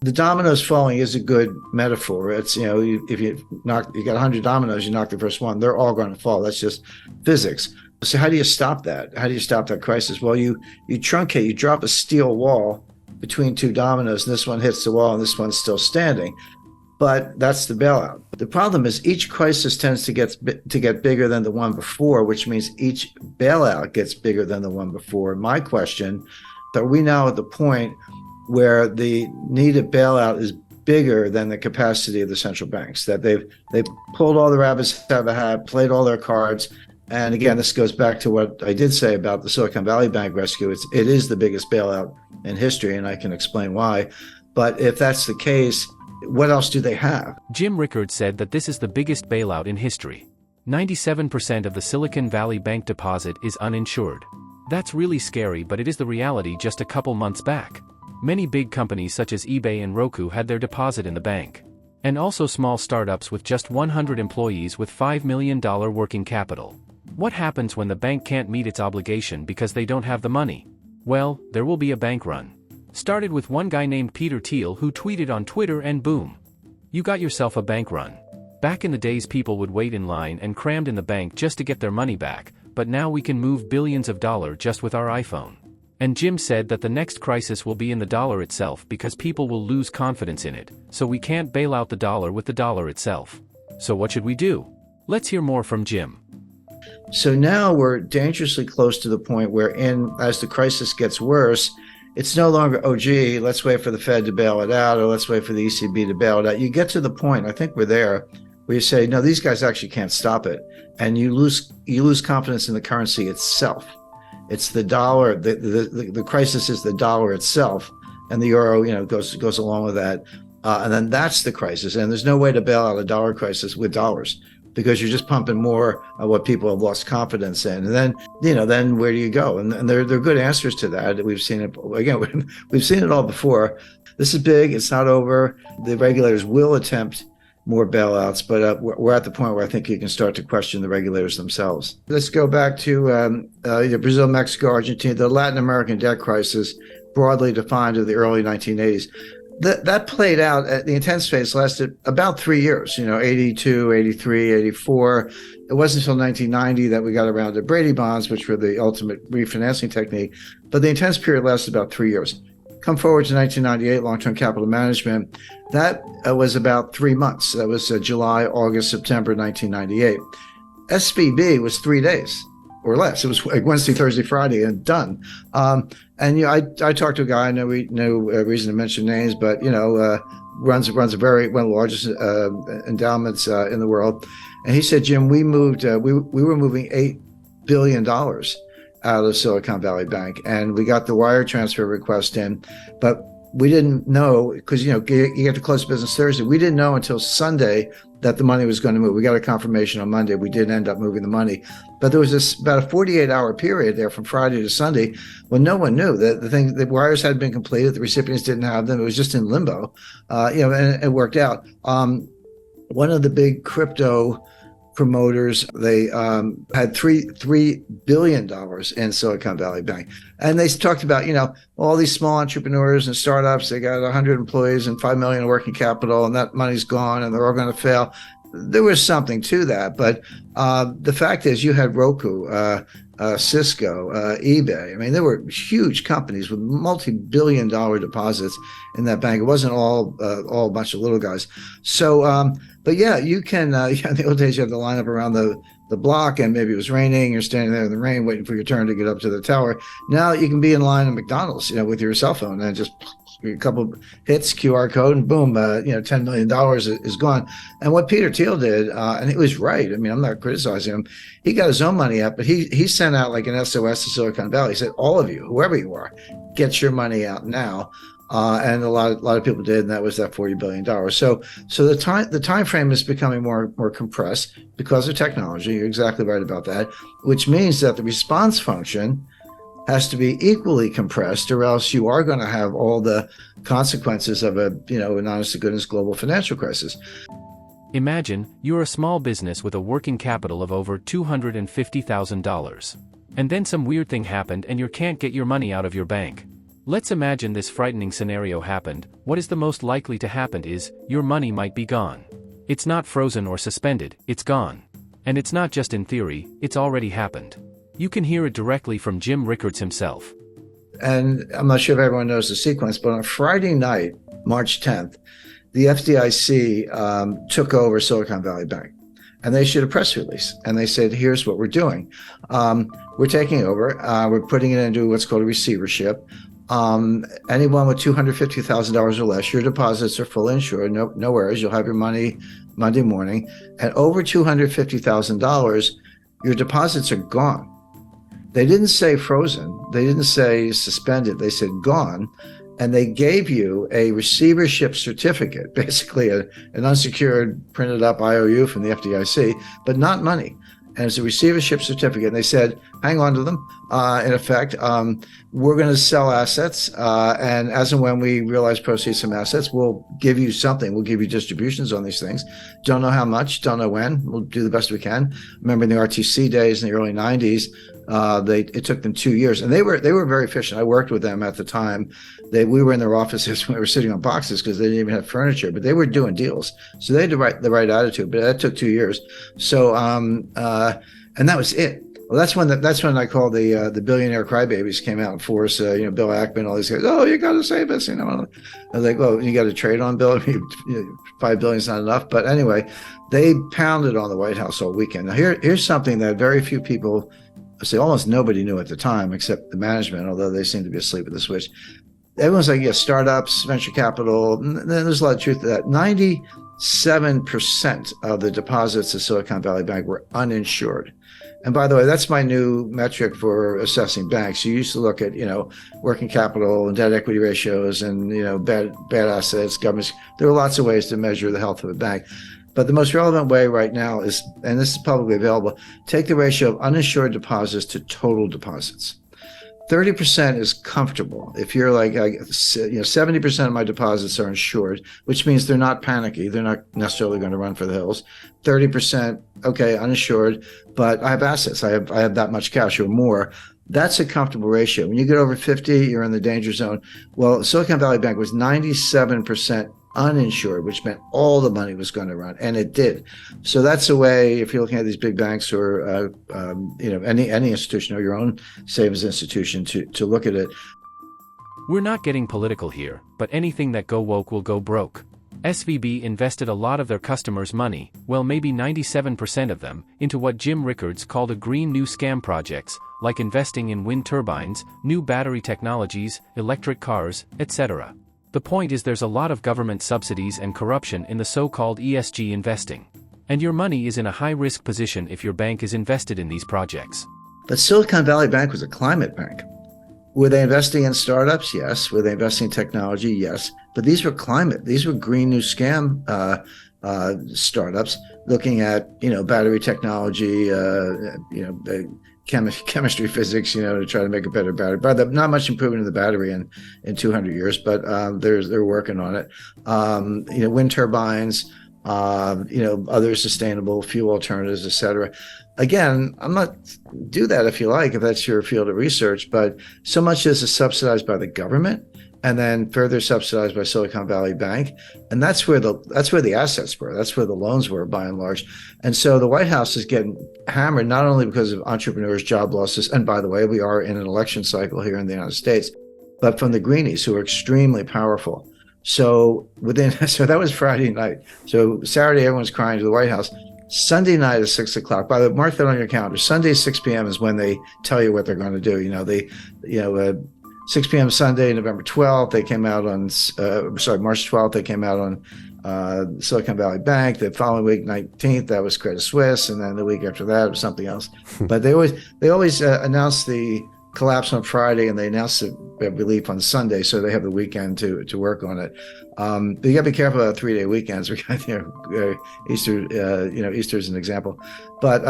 The dominoes falling is a good metaphor. It's, if you got 100 dominoes, you knock the first one, they're all going to fall. That's just physics. So how do you stop that? How do you stop that crisis? Well, you truncate, you drop a steel wall between two dominoes, and this one hits the wall and this one's still standing. But that's the bailout. The problem is each crisis tends to get bigger than the one before, which means each bailout gets bigger than the one before. My question, are we now at the point where the needed bailout is bigger than the capacity of the central banks, that they've pulled all the rabbits out of a hat, played all their cards? And again, this goes back to what I did say about the Silicon Valley Bank rescue. It is the biggest bailout in history, and I can explain why. But if that's the case, what else do they have? Jim Rickards said that this is the biggest bailout in history. 97% of the Silicon Valley Bank deposit is uninsured. That's really scary, but it is the reality just a couple months back. Many big companies such as eBay and Roku had their deposit in the bank. And also small startups with just 100 employees with $5 million working capital. What happens when the bank can't meet its obligation because they don't have the money? Well, there will be a bank run. Started with one guy named Peter Thiel who tweeted on Twitter, and boom. You got yourself a bank run. Back in the days, people would wait in line and crammed in the bank just to get their money back, but now we can move billions of dollars just with our iPhone. And Jim said that the next crisis will be in the dollar itself because people will lose confidence in it, so we can't bail out the dollar with the dollar itself. So what should we do? Let's hear more from Jim. So now we're dangerously close to the point where, as the crisis gets worse, it's no longer, oh, gee, let's wait for the Fed to bail it out, or let's wait for the ECB to bail it out. You get to the point, I think we're there, where you say, no, these guys actually can't stop it. And you lose confidence in the currency itself. It's the dollar. The crisis is the dollar itself, and the euro, goes along with that. And then that's the crisis. And there's no way to bail out a dollar crisis with dollars, because you're just pumping more of what people have lost confidence in. And then, then where do you go? And there are good answers to that. We've seen it again. We've seen it all before. This is big. It's not over. The regulators will attempt more bailouts, but we're at the point where I think you can start to question the regulators themselves. Let's go back to Brazil, Mexico, Argentina, the Latin American debt crisis, broadly defined of the early 1980s. That played out, the intense phase lasted about 3 years, 82, 83, 84. It wasn't until 1990 that we got around to Brady bonds, which were the ultimate refinancing technique. But the intense period lasted about 3 years. Come forward to 1998, long-term capital management. That was about 3 months. That was July, August, September 1998. SVB was 3 days or less. It was like Wednesday, Thursday, Friday, and done. And I talked to a guy. I know no reason to mention names, but runs one of the largest endowments in the world. And he said, Jim, we were moving $8 billion out of Silicon Valley Bank, and we got the wire transfer request in, but we didn't know, because you get to close business Thursday. We didn't know until Sunday that the money was going to move. We got a confirmation on Monday. We did end up moving the money, but there was about a 48-hour period there from Friday to Sunday when no one knew that the wires had been completed. The recipients didn't have them. It was just in limbo, and it worked out. One of the big crypto promoters, they had $3 billion in Silicon Valley Bank. And they talked about, all these small entrepreneurs and startups, they got 100 employees and $5 million in working capital, and that money's gone and they're all going to fail. There was something to that. But the fact is, you had Roku, Cisco, eBay. I mean, there were huge companies with multi-billion-dollar deposits in that bank. It wasn't all a bunch of little guys. So, but yeah, you can. In the old days, you had to line up around the block, and maybe it was raining. You're standing there in the rain, waiting for your turn to get up to the tower. Now you can be in line at McDonald's, with your cell phone, and just a couple hits, QR code, and boom, $10 million is gone. And what Peter Thiel did, and he was right. I mean, I'm not criticizing him. He got his own money up, but he sent out like an SOS to Silicon Valley. He said, all of you, whoever you are, get your money out now. And a lot of people did, and that was that $40 billion. So the time frame is becoming more compressed because of technology. You're exactly right about that, which means that the response function has to be equally compressed, or else you are going to have all the consequences of an honest to goodness global financial crisis. Imagine you're a small business with a working capital of over $250,000. And then some weird thing happened and you can't get your money out of your bank. Let's imagine this frightening scenario happened. What is the most likely to happen is, your money might be gone. It's not frozen or suspended, it's gone. And it's not just in theory, it's already happened. You can hear it directly from Jim Rickards himself. And I'm not sure if everyone knows the sequence, but on Friday night, March 10th, the FDIC took over Silicon Valley Bank. And they issued a press release. And they said, here's what we're doing. We're taking over. We're putting it into what's called a receivership. Anyone with $250,000 or less, your deposits are fully insured. No worries. You'll have your money Monday morning. And over $250,000, your deposits are gone. They didn't say frozen. They didn't say suspended. They said gone. And they gave you a receivership certificate, basically an unsecured printed up IOU from the FDIC, but not money. And it's a receivership certificate. And they said, hang on to them. In effect, we're going to sell assets. And as and when we realize proceeds from assets, we'll give you something. We'll give you distributions on these things. Don't know how much, don't know when. We'll do the best we can. Remember in the RTC days in the early 90s, it took them 2 years. And they were very efficient. I worked with them at the time. We were in their offices when we were sitting on boxes because they didn't even have furniture, but they were doing deals. So they had the right attitude, but that took 2 years. So, and that was it. Well, that's when I call the billionaire crybabies came out in force. Bill Ackman, all these guys. Oh, you got to save us. I was like, well, you got to trade on Bill. $5 billion is not enough. But anyway, they pounded on the White House all weekend. Now here's something that very few people, almost nobody knew at the time, except the management, although they seemed to be asleep at the switch. Everyone's like, yeah, startups, venture capital. And there's a lot of truth to that. 97% of the deposits of Silicon Valley Bank were uninsured. And by the way, that's my new metric for assessing banks. You used to look at, working capital and debt equity ratios and, bad assets, governments. There are lots of ways to measure the health of a bank. But the most relevant way right now is, and this is publicly available, take the ratio of uninsured deposits to total deposits. 30% is comfortable. If you're like, 70% of my deposits are insured, which means they're not panicky. They're not necessarily going to run for the hills. 30%, okay, uninsured, but I have assets. I have that much cash or more. That's a comfortable ratio. When you get over 50, you're in the danger zone. Well, Silicon Valley Bank was 97% uninsured, which meant all the money was going to run, and it did. So that's a way, if you're looking at these big banks or any institution or your own savings institution, to look at it. We're not getting political here, but anything that go woke will go broke. SVB invested a lot of their customers' money, well maybe 97% of them, into what Jim Rickards called a green new scam projects, like investing in wind turbines, new battery technologies, electric cars, etc. The point is there's a lot of government subsidies and corruption in the so-called ESG investing. And your money is in a high-risk position if your bank is invested in these projects. But Silicon Valley Bank was a climate bank. Were they investing in startups? Yes. Were they investing in technology? Yes. But these were climate. These were green new scam startups looking at, battery technology, chemistry, physics, to try to make a better battery. But not much improvement in the battery in 200 years, but they're working on it. Wind turbines, other sustainable fuel alternatives, et cetera. Again, I'm not do that if you like, if that's your field of research, but so much as is subsidized by the government and then further subsidized by Silicon Valley Bank. And that's where the assets were. That's where the loans were by and large. And so the White House is getting hammered, not only because of entrepreneurs, job losses, and by the way, we are in an election cycle here in the United States, but from the greenies who are extremely powerful. So that was Friday night. So Saturday, everyone's crying to the White House. Sunday night at 6 o'clock. By the way, mark that on your calendar. Sunday, 6 p.m. is when they tell you what they're going to do. 6 p.m. Sunday, November 12th, they came out on, March 12th, they came out on Silicon Valley Bank. The following week, 19th, that was Credit Suisse. And then the week after that, it was something else. But they always announce the collapse on Friday and they announce the relief on Sunday. So they have the weekend to work on it. But you got to be careful about 3-day weekends. Easter, Easter's an example. But